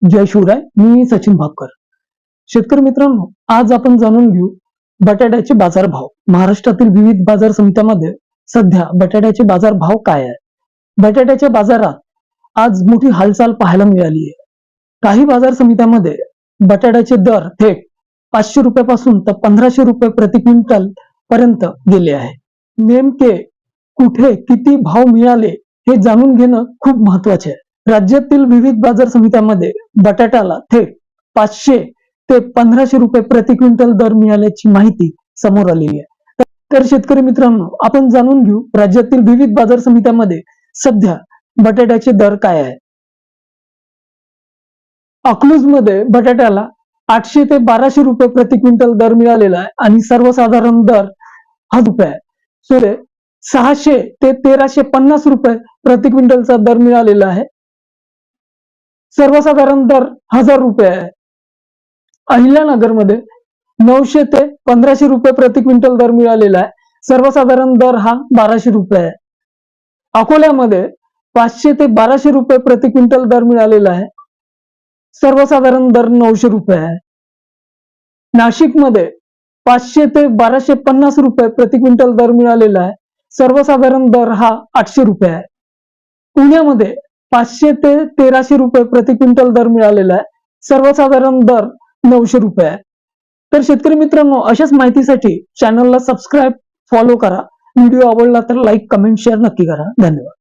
जय शिवराय. मी सचिन भापकर. शेतकरी मित्रांनो, आज आपण जाणून घेऊ बटाट्याचे बाजारभाव. महाराष्ट्रातील विविध बाजार समित्यांमध्ये सध्या बटाट्याचे बाजारभाव काय आहे? बटाट्याच्या बाजारात आज मोठी हालचाल पाहायला मिळाली आहे. काही बाजार समित्यांमध्ये बटाट्याचे दर थेट 500 रुपयापासून तर 1500 रुपये प्रति क्विंटल पर्यंत गेले आहे. नेमके कुठे किती भाव मिळाले हे जाणून घेणं खूप महत्वाचे आहे. राज्यातील विविध बाजार समित्यांमध्ये बटाट्याला थेट 500 ते 1500 रुपये प्रति क्विंटल दर मिळाल्याची माहिती समोर आलेली आहे. तर शेतकरी मित्रांनो, आपण जाणून घेऊ राज्यातील विविध बाजार समित्यांमध्ये सध्या बटाट्याचे दर काय आहे. अकलूजमध्ये बटाट्याला 800 ते 1200 रुपये प्रति क्विंटल दर मिळालेला आहे आणि सर्वसाधारण दर 1000 रुपये आहे. सुरे 600 ते 1350 रुपये प्रति क्विंटलचा दर मिळालेला आहे. सर्वसाधारण दर 1000 रुपये आहे. अहिल्यानगरमध्ये 900 ते 1500 रुपये प्रति क्विंटल दर मिळालेला आहे. सर्वसाधारण दर हा 1200 रुपये आहे. अकोल्यामध्ये 500 ते 1200 रुपये प्रति क्विंटल दर मिळालेला आहे. सर्वसाधारण दर 900 रुपये आहे. नाशिकमध्ये 500 ते 1250 रुपये प्रति क्विंटल दर मिळालेला आहे. सर्वसाधारण दर हा 800 रुपये आहे. पुण्यामध्ये 500 ते 1300 रुपये प्रति क्विंटल दर मिळालेला आहे. सर्वसाधारण दर 900 रुपये आहे. तर शेतकरी मित्रांनो, अशाच माहितीसाठी चॅनलला सबस्क्राईब, फॉलो करा. व्हिडिओ आवडला तर लाईक, कमेंट, शेअर नक्की करा. धन्यवाद.